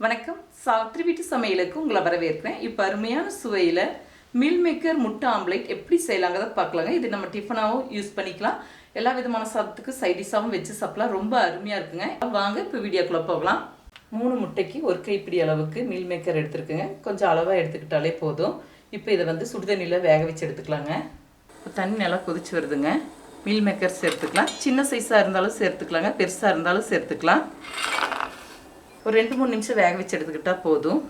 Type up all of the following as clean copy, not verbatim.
வணக்கம். சாவித்ரி வீட்டு சமையலுக்கு உங்களை வரவேற்கிறேன். இப்போ அருமையான சுவையில் மீல் மேக்கர் முட்டை ஆம்லேட் எப்படி செய்யலாங்கிறத பார்க்கலாங்க. இது நம்ம டிஃபனாகவும் யூஸ் பண்ணிக்கலாம். எல்லா விதமான சாதத்துக்கு சைடிஷாகவும் வச்சு சாப்பிடலாம். ரொம்ப அருமையாக இருக்குங்க. வாங்க இப்போ வீடியோக்குள்ளே போகலாம். 3 முட்டைக்கு ஒரு கைப்பிடி அளவுக்கு மீல் மேக்கர் எடுத்துருக்குங்க. கொஞ்சம் அளவாக எடுத்துக்கிட்டாலே போதும். இப்போ இதை சுடுதண்ணியில் வேக வச்சு எடுத்துக்கலாங்க. இப்போ தண்ணி நல்லா கொதிச்சு வருதுங்க. மீல் மேக்கர் சேர்த்துக்கலாம். சின்ன சைஸாக இருந்தாலும் சேர்த்துக்கலாங்க, பெருசாக இருந்தாலும் சேர்த்துக்கலாம். ஒரு 2-3 நிமிஷம் வேக வச்சு எடுத்துக்கிட்டால் போதும்.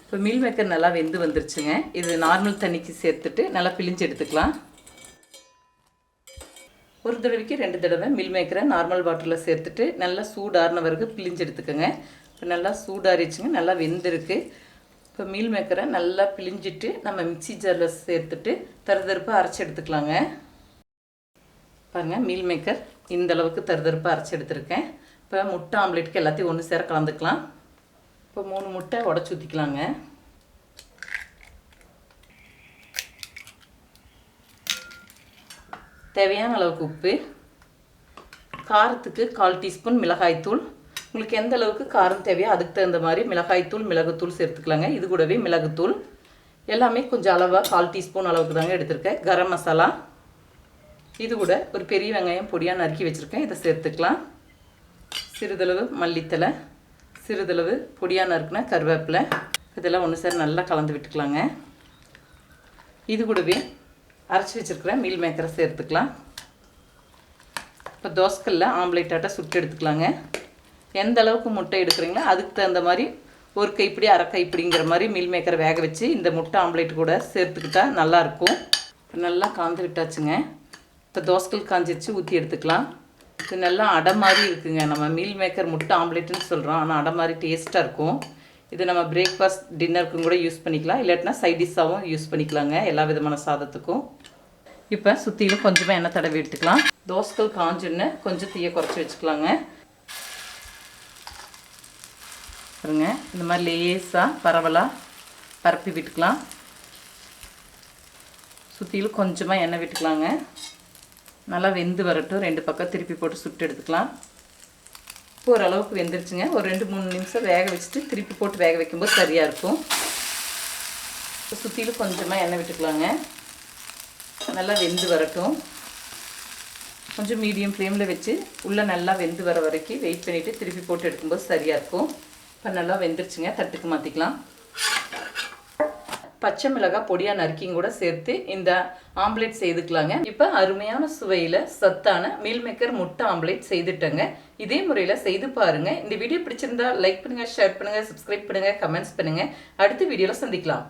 இப்போ மீல் மேக்கர் நல்லா வெந்து வந்துருச்சுங்க. இது நார்மல் தண்ணிக்கு சேர்த்துட்டு நல்லா பிழிஞ்சு எடுத்துக்கலாம். ஒரு தடவைக்கு 2 தடவை மீல் மேக்கரை நார்மல் வாட்டரில் சேர்த்துட்டு நல்லா சூடாறின வரைக்கும் பிழிஞ்சு எடுத்துக்கோங்க. இப்போ நல்லா சூடாறிச்சுங்க, நல்லா வெந்திருக்கு. இப்போ மீல் மேக்கரை நல்லா பிழிஞ்சிட்டு நம்ம மிக்சி ஜாரில் சேர்த்துட்டு தருதருப்பாக அரைச்சி எடுத்துக்கலாங்க. பாருங்கள், மீல் மேக்கர் இந்த அளவுக்கு தருதருப்பாக அரைச்சி எடுத்துருக்கேன். இப்போ முட்டை ஆம்லேட்டுக்கு எல்லாத்தையும் ஒன்று சேர கலந்துக்கலாம். இப்போ 3 முட்டை உடச்சி ஊற்றிக்கலாங்க. தேவையான அளவுக்கு உப்பு, காரத்துக்கு 1/4 டீஸ்பூன் மிளகாய்த்தூள். உங்களுக்கு எந்த அளவுக்கு காரம் தேவையோ அதுக்கு தகுந்த மாதிரி மிளகாய்த்தூள், மிளகுத்தூள் சேர்த்துக்கலாங்க. இது கூடவே மிளகுத்தூள் எல்லாமே கொஞ்சம் அளவாக 1/4 டீஸ்பூன் அளவுக்கு தாங்க எடுத்திருக்கேன். கரம் மசாலா, இது கூட ஒரு பெரிய வெங்காயம் பொடியாக நறுக்கி வச்சுருக்கேன், இதை சேர்த்துக்கலாம். சிறிதளவு மல்லித்தலை, சிறிதளவு பொடியாக நறுக்குன கருவேப்பிலை, இதெல்லாம் ஒன்று சேர நல்லா கலந்து விட்டுக்கலாங்க. இது கூடவே அரைச்சி வச்சுருக்கிற மீல் மேக்கரை சேர்த்துக்கலாம். இப்போ தோசைக்கல்ல ஆம்லேட் ஆட்டை சுட்டு எடுத்துக்கலாங்க. எந்த அளவுக்கு முட்டை எடுக்கிறீங்களோ அதுக்கு தகுந்த மாதிரி ஒரு கைப்பிடி அரை கைப்பிடிங்கிற மாதிரி மீல் மேக்கரை வேக வச்சு இந்த முட்டை ஆம்லேட் கூட சேர்த்துக்கிட்டா நல்லாயிருக்கும். இப்போ நல்லா காந்து விட்டாச்சுங்க. இப்போ தோசைக்கல் காஞ்சிருச்சு, ஊற்றி எடுத்துக்கலாம். இது நல்லா அடை மாதிரி இருக்குங்க. நம்ம மீல் மேக்கர் முட்டை ஆம்லேட்டுன்னு சொல்கிறோம், ஆனால் அடை மாதிரி டேஸ்ட்டாக இருக்கும். இது நம்ம பிரேக்ஃபாஸ்ட் டின்னருக்கும் கூட யூஸ் பண்ணிக்கலாம், இல்லாட்டினா சைட் டிஷ்ஷாகவும் யூஸ் பண்ணிக்கலாங்க எல்லா விதமான சாதத்துக்கும். இப்போ சுற்றிலும் கொஞ்சமாக எண்ணெய் தடவி எடுத்துக்கலாம். தோசைக்கல் காஞ்சுன்னு கொஞ்சம் தீயை குறைச்சி வச்சுக்கலாங்க. பாருங்க, இந்த மாதிரி லேசாக பரவலாக பரப்பி விட்டுக்கலாம். சுற்றிலும் கொஞ்சமாக எண்ணெய் விட்டுக்கலாங்க. நல்லா வெந்து வரட்டும். 2 பக்கம் திருப்பி போட்டு சுட்டு எடுத்துக்கலாம். இப்போ ஓரளவுக்கு வெந்துருச்சுங்க. ஒரு 2-3 நிமிஷம் வேக வச்சுட்டு திருப்பி போட்டு வேக வைக்கும்போது சரியாக இருக்கும். இப்போ சுற்றிலும் கொஞ்சமாக எண்ணெய் விட்டுக்கலாங்க. நல்லா வெந்து வரட்டும். கொஞ்சம் மீடியம் ஃப்ளேமில் வச்சு உள்ளே நல்லா வெந்து வர வரைக்கும் வெயிட் பண்ணிவிட்டு திருப்பி போட்டு எடுக்கும்போது சரியாக இருக்கும். இப்போ நல்லா வெந்துருச்சுங்க, தட்டுக்கு மாற்றிக்கலாம். பச்சை மிளகாய் பொடியாக நறுக்கியும் கூட சேர்த்து இந்த ஆம்லேட் செய்துக்கலாங்க. இப்போ அருமையான சுவையில் சத்தான மீல் மேக்கர் முட்டை ஆம்லேட் செய்துட்டேங்க. இதே முறையில் செய்து பாருங்கள். இந்த வீடியோ பிடிச்சிருந்தா லைக் பண்ணுங்கள், ஷேர் பண்ணுங்கள், சப்ஸ்கிரைப் பண்ணுங்கள், கமெண்ட்ஸ் பண்ணுங்கள். அடுத்த வீடியோவில் சந்திக்கலாம்.